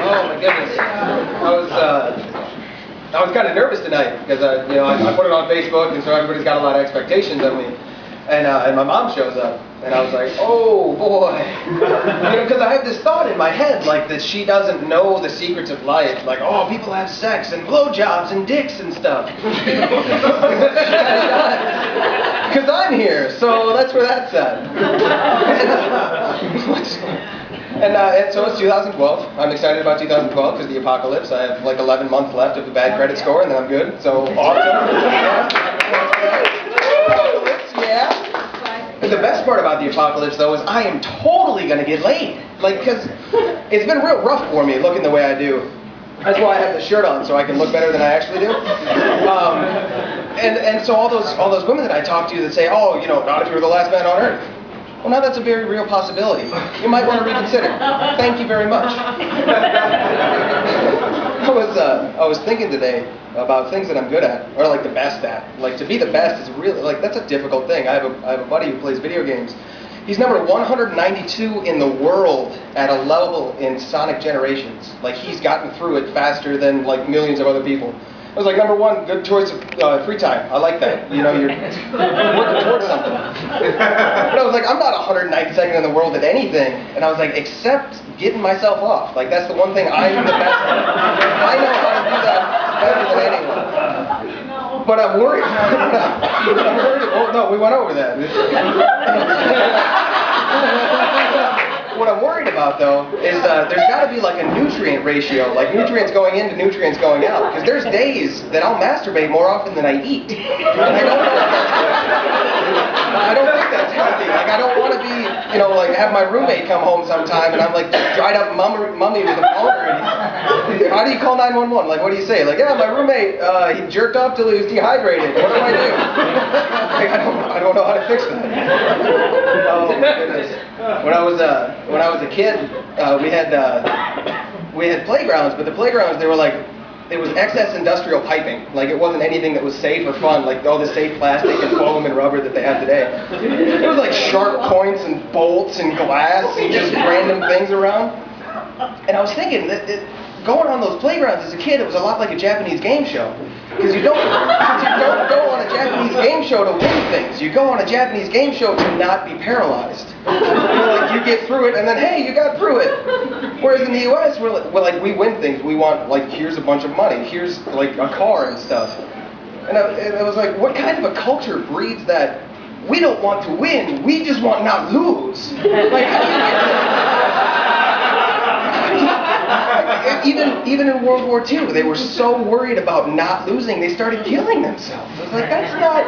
Oh my goodness. I was kind of nervous tonight because I put it on Facebook, and so everybody's got a lot of expectations of me. And my mom shows up, and I was like, oh boy. Because I have this thought in my head, like, that she doesn't know the secrets of life. Like, oh, people have sex and blowjobs and dicks and stuff. Because I'm here, so that's where that's at. And so it's 2012. I'm excited about 2012 because the apocalypse. I have like 11 months left of a bad credit score, and then I'm good. So awesome. And the best part about the apocalypse, though, is I am totally going to get laid. Like, because it's been real rough for me looking the way I do. That's why I have the shirt on, so I can look better than I actually do. And so all those women that I talk to that say, oh, not if you're the last man on earth. Well, now that's a very real possibility. You might want to reconsider. Thank you very much. I was thinking today about things that I'm good at, or like the best at. Like, to be the best is really, like, that's a difficult thing. I have a buddy who plays video games. He's number 192 in the world at a level in Sonic Generations. Like, he's gotten through it faster than like millions of other people. I was like, number one, good choice of free time. I like that. You're working towards something. But I was like, I'm not 192nd in the world at anything. And I was like, except getting myself off. Like, that's the one thing I'm the best at. I know how to do that better than anyone. But I'm worried. Oh, no, we went over that. What I'm worried about, though, is there's got to be like a nutrient ratio, like nutrients going in to nutrients going out. Because there's days that I'll masturbate more often than I eat. And I don't think that's healthy. Like, I don't want to be, like, have my roommate come home sometime and I'm like dried up mummy with a boner. How do you call 911? Like, what do you say? Like, yeah, my roommate, he jerked off till he was dehydrated. What do I do? Like, I don't know how to fix that. Oh my goodness. When I was a kid, we had playgrounds, but the playgrounds, they were like, it was excess industrial piping. Like, it wasn't anything that was safe or fun, like all the safe plastic and foam and rubber that they have today. It was like sharp points and bolts and glass and just random things around. And I was thinking that going on those playgrounds as a kid, it was a lot like a Japanese game show. Because you don't go on a Japanese game show to win things. You go on a Japanese game show to not be paralyzed. Like, you get through it, and then, hey, you got through it. Whereas in the U.S., we win things. We want, like, here's a bunch of money. Here's, like, a car and stuff. And I was like, what kind of a culture breeds that? We don't want to win. We just want not lose. Like, even in World War II, they were so worried about not losing, they started killing themselves. I was like, that's not...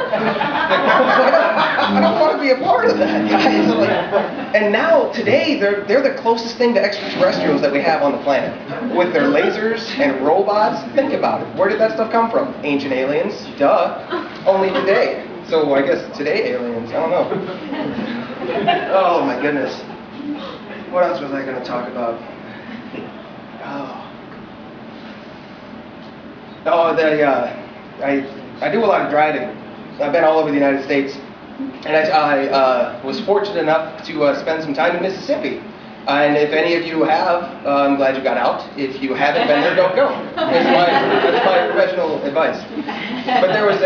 I don't want to be a part of that, guys. Like, and now, today, they're the closest thing to extraterrestrials that we have on the planet. With their lasers and robots. Think about it. Where did that stuff come from? Ancient aliens. Duh. Only today. So I guess today aliens. I don't know. Oh my goodness. What else was I going to talk about? I do a lot of driving. I've been all over the United States, and I was fortunate enough to spend some time in Mississippi. And if any of you have, I'm glad you got out. If you haven't been there, don't go. That's my professional advice. But there was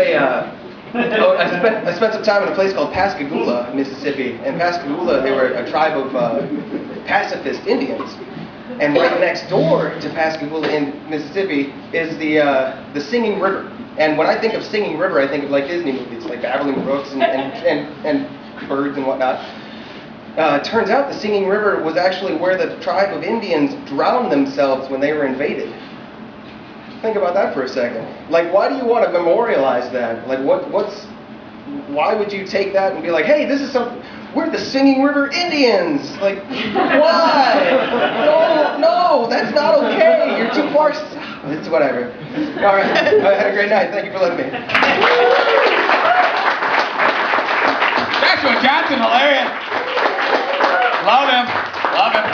I spent some time in a place called Pascagoula, Mississippi. And Pascagoula, they were a tribe of pacifist Indians. And right next door to Pascagoula in Mississippi is the Singing River. And when I think of Singing River, I think of like Disney movies, like Babbling Brooks and birds and whatnot. Turns out the Singing River was actually where the tribe of Indians drowned themselves when they were invaded. Think about that for a second. Like, why do you want to memorialize that? Like, why would you take that and be like, hey, this is something... We're the Singing River Indians! Like, why? No, that's not okay. You're too far south. It's whatever. All right. I had a great night. Thank you for letting me. Joshua Johnson, hilarious. Love him. Love him.